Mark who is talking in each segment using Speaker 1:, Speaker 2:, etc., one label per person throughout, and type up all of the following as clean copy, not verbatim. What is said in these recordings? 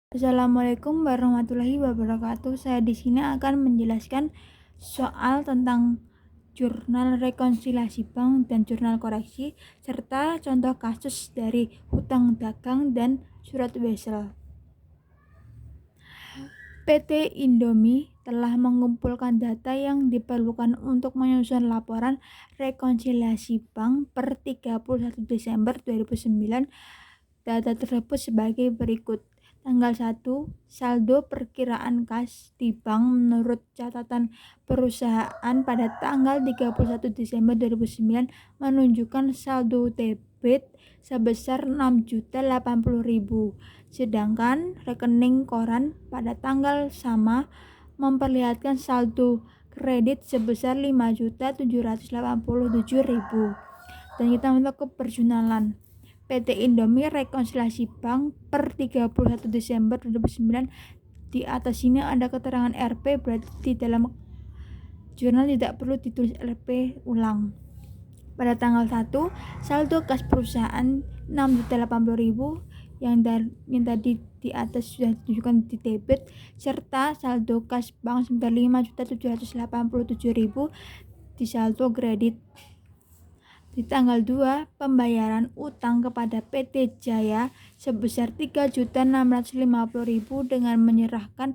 Speaker 1: Assalamualaikum warahmatullahi wabarakatuh. Saya di sini akan menjelaskan soal tentang jurnal rekonsiliasi bank dan jurnal koreksi serta contoh kasus dari hutang dagang dan surat wesel. PT Indomie telah mengumpulkan data yang diperlukan untuk menyusun laporan rekonsiliasi bank per 31 Desember 2009. Data tersebut sebagai berikut. Tanggal 1, saldo perkiraan kas di bank menurut catatan perusahaan pada tanggal 31 Desember 2009 menunjukkan saldo debit sebesar 6.080.000. Sedangkan rekening koran pada tanggal sama memperlihatkan saldo kredit sebesar 5.787.000. Dan kita untuk keperjunalan. PT Indomie rekonsiliasi bank per 31 Desember 2009. Di atas sini ada keterangan RP, berarti di dalam jurnal tidak perlu ditulis RP ulang. Pada tanggal 1, saldo kas perusahaan 6.080.000 yang tadi di atas sudah ditunjukkan di debit, serta saldo kas bank sebesar 5.787.000 di saldo kredit. Di tanggal 2, pembayaran utang kepada PT Jaya sebesar 3.650.000 dengan menyerahkan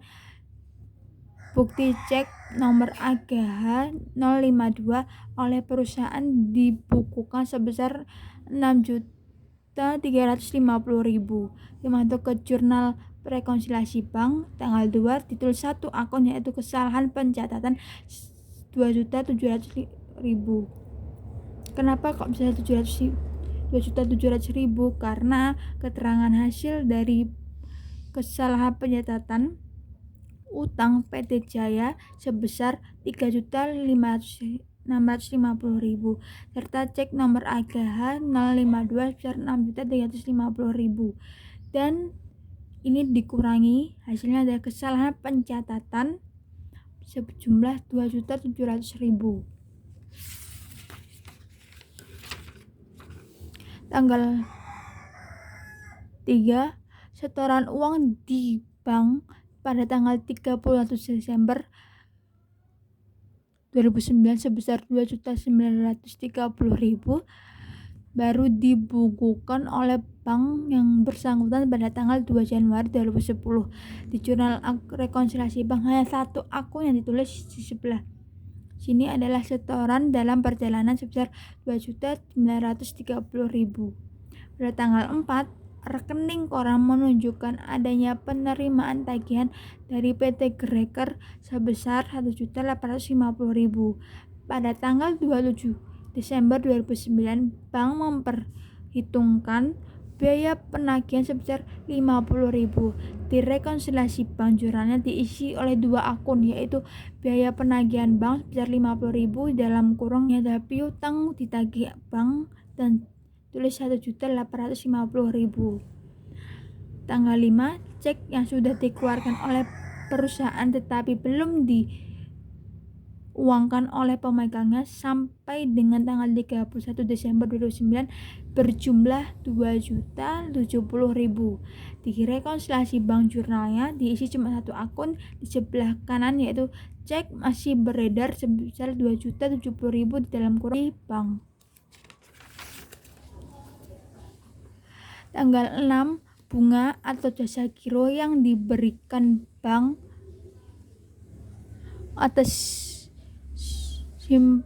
Speaker 1: bukti cek nomor AGH 052 oleh perusahaan dibukukan sebesar 6.350.000. Dimasuk ke jurnal rekonsiliasi bank tanggal 2 ditulis satu akun, yaitu kesalahan pencatatan 2.700.000. Kenapa kok bisa 2.700.000? Karena keterangan hasil dari kesalahan pencatatan utang PT Jaya sebesar 3.560.000 serta cek nomor AGH 052 sebesar 6.350.000, dan ini dikurangi hasilnya dari kesalahan pencatatan sejumlah 2.700.000. Tanggal 3, setoran uang di bank pada tanggal 31 Desember 2009 sebesar 2.930.000 baru dibukukan oleh bank yang bersangkutan pada tanggal 2 Januari 2010. Di jurnal rekonsiliasi bank hanya satu akun yang ditulis di sebelah sini adalah setoran dalam perjalanan sebesar 2.930.000. Pada tanggal 4, rekening koran menunjukkan adanya penerimaan tagihan dari PT Greker sebesar 1.850.000. Pada tanggal 27 Desember 2009, bank memperhitungkan biaya penagihan sebesar 50.000. Di rekonsiliasi bank jurnalnya diisi oleh dua akun, yaitu biaya penagihan bank sebesar 50.000 dalam kurung ada piutang ditagih bank dan tulis 1.850.000. Tanggal 5, cek yang sudah dikeluarkan oleh perusahaan tetapi belum diuangkan oleh pemegangnya sampai dengan tanggal 31 Desember 2009 berjumlah 2.070.000. Di rekonsiliasi bank jurnalnya diisi cuma satu akun di sebelah kanan, yaitu cek masih beredar sebesar 2.070.000 di dalam kurung bank. Tanggal 6, bunga atau jasa giro yang diberikan bank atas simpanan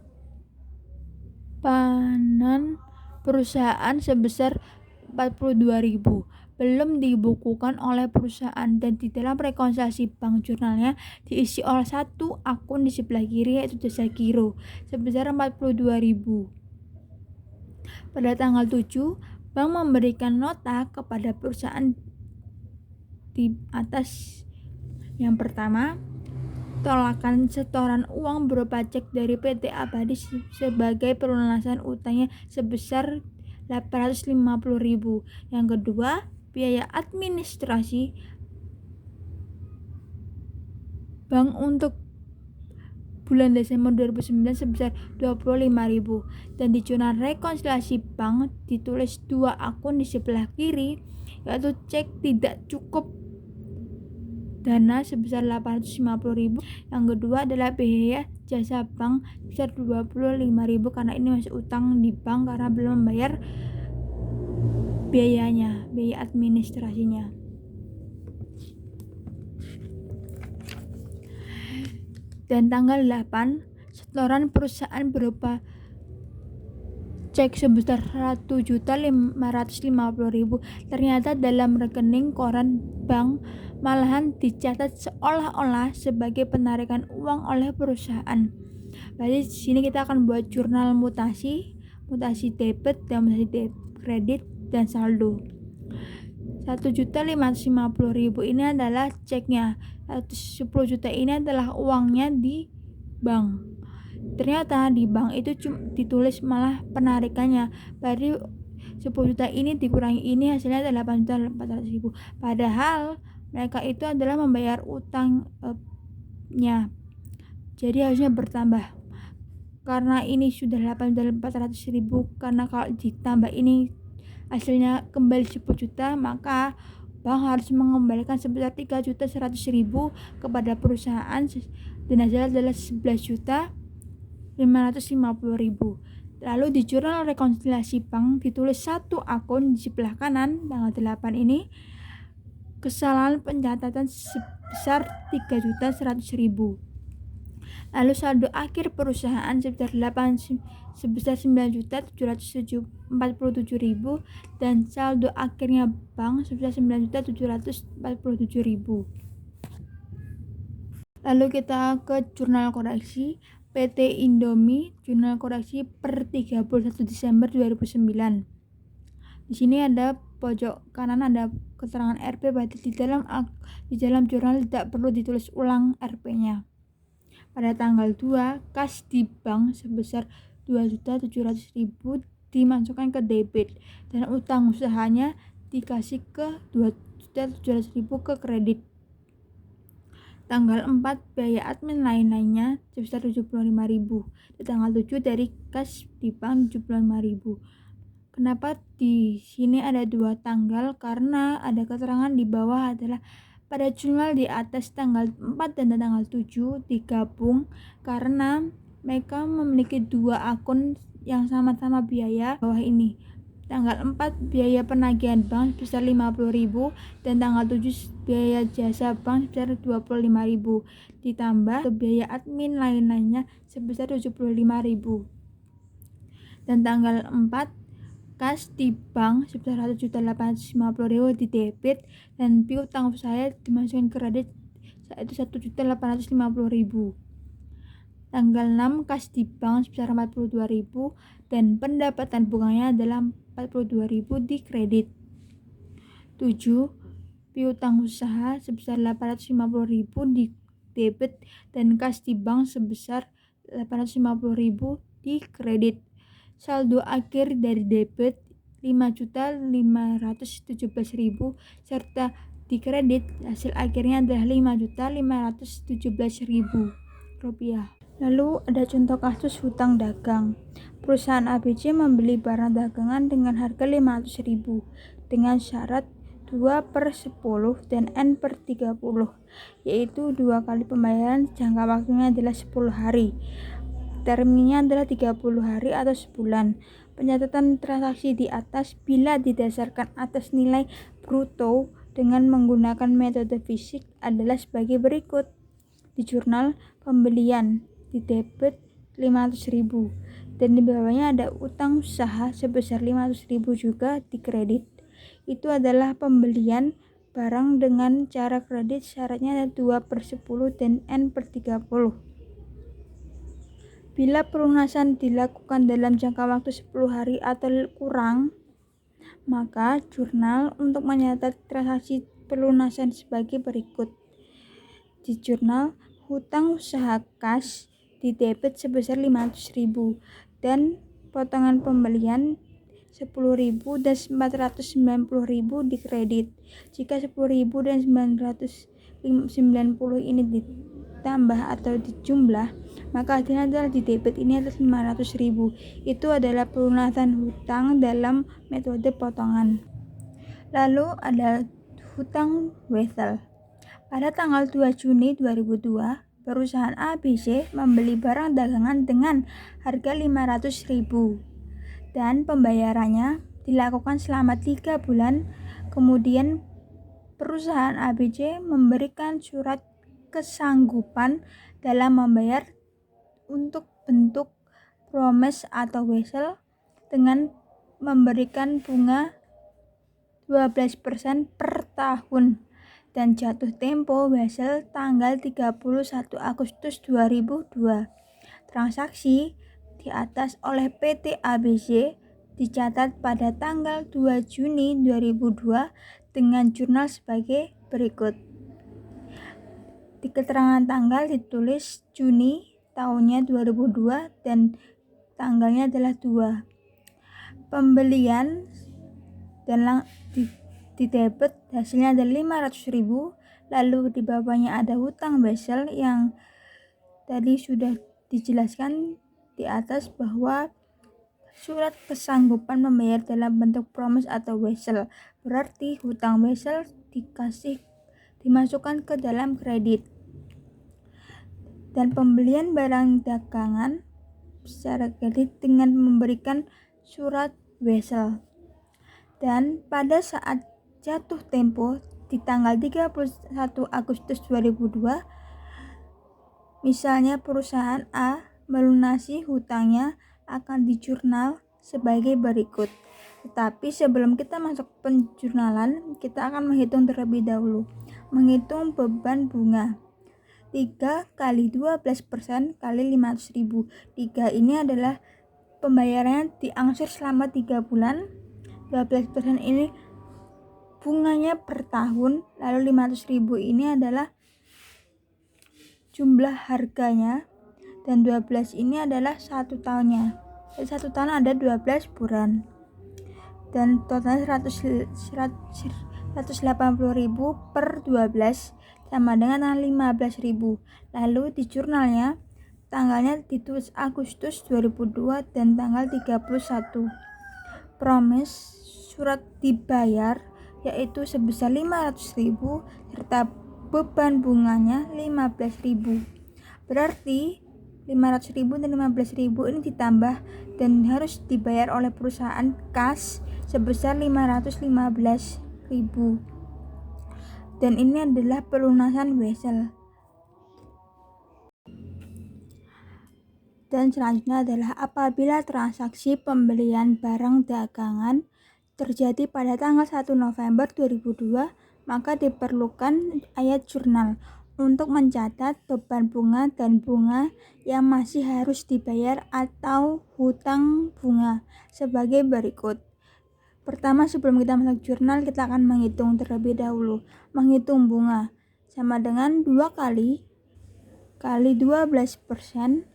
Speaker 1: perusahaan sebesar 42.000 belum dibukukan oleh perusahaan, dan di dalam rekonsiliasi bank jurnalnya diisi oleh satu akun di sebelah kiri, yaitu jasa giro sebesar 42.000. Pada tanggal 7, bank memberikan nota kepada perusahaan di atas. Yang pertama, tolakan setoran uang berupa cek dari PT Abadi sebagai pelunasan utangnya sebesar 850.000. Yang kedua, biaya administrasi bank untuk bulan Desember 2009 sebesar 25.000. Dan di jurnal rekonsiliasi bank ditulis dua akun di sebelah kiri, yaitu cek tidak cukup dana sebesar 850.000. Yang kedua adalah biaya jasa bank sebesar 25.000 karena ini masih utang di bank karena belum membayar biaya administrasinya. Dan tanggal 8, setoran perusahaan berupa cek sebesar 1.550.000 ternyata dalam rekening koran bank malahan dicatat seolah-olah sebagai penarikan uang oleh perusahaan. Berarti di sini kita akan buat jurnal mutasi debit dan mutasi kredit dan saldo. 1.550.000 ini adalah ceknya. 10 juta ini adalah uangnya di bank. Ternyata di bank itu cuma ditulis malah penarikannya. Berarti 10 juta ini dikurangi ini hasilnya adalah 8.400.000. Padahal mereka itu adalah membayar utangnya. Jadi harusnya bertambah. Karena ini sudah 8.400.000, karena kalau ditambah ini hasilnya kembali 10 juta, maka bank harus mengembalikan sebesar 3.100.000 kepada perusahaan dan hasilnya adalah 11.550.000. Lalu di jurnal rekonsiliasi bank ditulis satu akun di sebelah kanan tanggal 8 ini kesalahan pencatatan sebesar 3.100.000. Lalu saldo akhir perusahaan sebesar 9.747.000 dan saldo akhirnya bank sebesar 9.747.000. Lalu kita ke jurnal koreksi PT Indomie, jurnal koreksi per 31 Desember 2009. Di sini ada pojok kanan ada keterangan RP, berarti di dalam jurnal tidak perlu ditulis ulang RP-nya. Pada tanggal 2, kas di bank sebesar 2.700.000 dimasukkan ke debit dan utang usahanya dikasih ke 2.700.000 ke kredit. Tanggal 4, biaya admin lain-lainnya sebesar 75.000. Di tanggal 7 dari kas di bank 75.000. Kenapa di sini ada 2 tanggal? Karena ada keterangan di bawah adalah pada jurnal di atas tanggal 4 dan tanggal 7 digabung karena mereka memiliki 2 akun yang sama-sama biaya bawah ini. Tanggal 4 biaya penagihan bank sebesar 50.000 dan tanggal 7 biaya jasa bank sebesar 25.000 ditambah biaya admin lain-lainnya sebesar 75.000. Dan tanggal 4 kas di bank sebesar 1.850.000 di debit dan piutang usaha dimasukkan kredit yaitu 1.850.000. Tanggal 6 kas di bank sebesar 42.000 dan pendapatan bunganya adalah 42.000 di kredit. 7. Piutang usaha sebesar 850.000 di debit dan kas di bank sebesar 850.000 di kredit. Saldo akhir dari debit 5.517.000 serta di kredit hasil akhirnya adalah 5.517.000 rupiah. Lalu ada contoh kasus hutang dagang. Perusahaan ABC membeli barang dagangan dengan harga 500.000 dengan syarat 2/10 dan N/30, yaitu 2 kali pembayaran. Jangka waktunya adalah 10 hari. Terminnya adalah 30 hari atau sebulan. Pencatatan transaksi di atas bila didasarkan atas nilai bruto dengan menggunakan metode fisik adalah sebagai berikut. Di jurnal pembelian di debit 500.000 dan di bawahnya ada utang usaha sebesar 500.000 juga di kredit. Itu adalah pembelian barang dengan cara kredit, syaratnya ada 2/10 dan N/30. Bila pelunasan dilakukan dalam jangka waktu 10 hari atau kurang, maka jurnal untuk mencatat transaksi pelunasan sebagai berikut. Di jurnal, hutang usaha kas di debit sebesar 500.000 dan potongan pembelian 10.000 dan 490.000 di kredit. Jika 10.000 dan 990 ini ditambah atau dijumlah, maka hasilnya adalah di debit ini adalah 500.000. Itu adalah pelunasan hutang dalam metode potongan. Lalu ada hutang wesel. Pada tanggal 2 Juni 2002, perusahaan ABC membeli barang dagangan dengan harga 500.000 dan pembayarannya dilakukan selama 3 bulan. Kemudian perusahaan ABC memberikan surat kesanggupan dalam membayar untuk bentuk promise atau wesel dengan memberikan bunga 12% per tahun dan jatuh tempo wesel tanggal 31 Agustus 2002. Transaksi di atas oleh PT ABC dicatat pada tanggal 2 Juni 2002 dengan jurnal sebagai berikut. Di keterangan tanggal ditulis Juni tahunnya 2002 dan tanggalnya adalah 2. Pembelian dan di debit hasilnya ada 500.000. Lalu di bawahnya ada hutang wesel yang tadi sudah dijelaskan di atas bahwa surat kesanggupan membayar dalam bentuk promise atau wesel. Berarti hutang wesel dimasukkan ke dalam kredit. Dan pembelian barang dagangan secara kredit dengan memberikan surat wesel. Dan pada saat jatuh tempo di tanggal 31 Agustus 2002, misalnya perusahaan A melunasi hutangnya akan dijurnal sebagai berikut. Tetapi sebelum kita masuk penjurnalan, kita akan menghitung terlebih dahulu. Menghitung beban bunga. 3 kali 12% kali 500.000. 3 ini adalah pembayarannya diangsur selama 3 bulan. 12% ini bunganya per tahun, lalu 500.000 ini adalah jumlah harganya, dan 12 ini adalah 1 tahunnya. Jadi 1 tahun ada 12 bulan. Dan totalnya 180.000 per 12 sama dengan 15.000. Lalu di jurnalnya tanggalnya ditulis Agustus 2002 dan tanggal 31. Promise surat dibayar yaitu sebesar 500.000 serta beban bunganya 15.000. Berarti 500.000 dan 15.000 ini ditambah dan harus dibayar oleh perusahaan kas sebesar 515.000. Dan ini adalah pelunasan wesel. Dan selanjutnya adalah apabila transaksi pembelian barang dagangan terjadi pada tanggal 1 November 2002, maka diperlukan ayat jurnal untuk mencatat beban bunga dan bunga yang masih harus dibayar atau hutang bunga sebagai berikut. Pertama, sebelum kita masuk jurnal, kita akan menghitung terlebih dahulu. Menghitung bunga sama dengan 2 kali 12%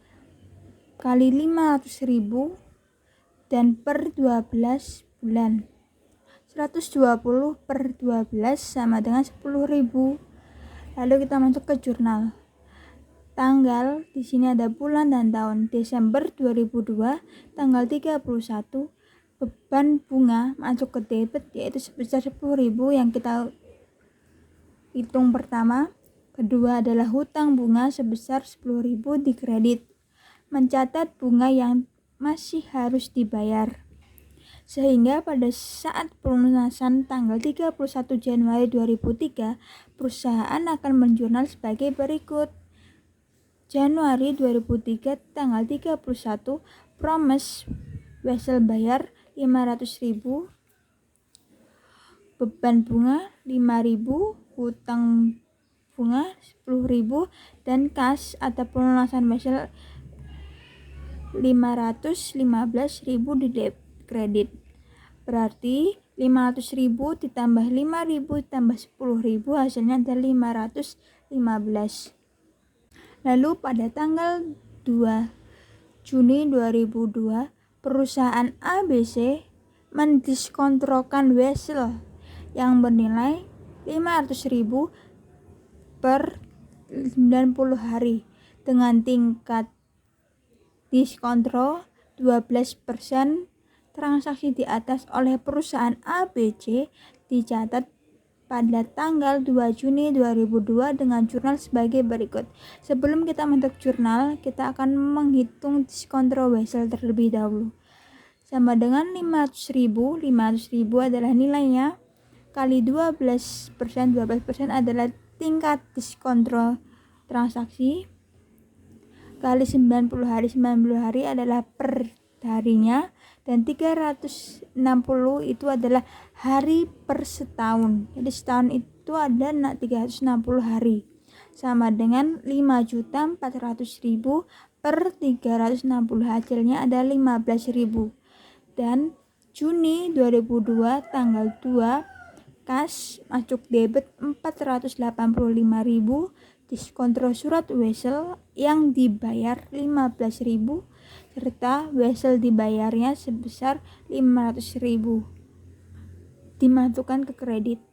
Speaker 1: kali 500.000 dan per 12 bulan. 120 per 12 sama dengan 10.000. Lalu kita masuk ke jurnal. Tanggal di sini ada bulan dan tahun. Desember 2002 tanggal 31. Beban bunga masuk ke debit yaitu sebesar 10.000 yang kita hitung pertama. Kedua adalah hutang bunga sebesar 10.000 di kredit. Mencatat bunga yang masih harus dibayar. Sehingga pada saat pelunasan tanggal 31 Januari 2003, perusahaan akan menjurnal sebagai berikut. Januari 2003 tanggal 31, promise wesel bayar 500.000, beban bunga 5.000, hutang bunga 10.000, dan kas atau pelunasan wesel 515.000 di debit kredit. Berarti 500.000 ditambah 5.000 ditambah 10.000 hasilnya ada 515. Lalu pada tanggal 2 Juni 2002 perusahaan ABC mendiskontrokan wesel yang bernilai 500.000 per 90 hari dengan tingkat diskontro 12%. Transaksi di atas oleh perusahaan ABC dicatat pada tanggal 2 Juni 2002 dengan jurnal sebagai berikut. Sebelum kita membentuk jurnal, kita akan menghitung diskontro Wesel terlebih dahulu. Sama dengan 500.000, 500.000 adalah nilainya, kali 12%, 12% adalah tingkat diskontro transaksi, kali 90 hari, 90 hari adalah per harinya, dan 360 itu adalah hari per setahun. Jadi setahun itu ada 360 hari, sama dengan 5.400.000 per 360, hasilnya ada 15.000. Dan Juni 2002 tanggal 2 kas masuk debit 485.000, diskontro surat Wesel yang dibayar 15.000, serta Wesel dibayarnya sebesar 500.000 dimasukkan ke kredit.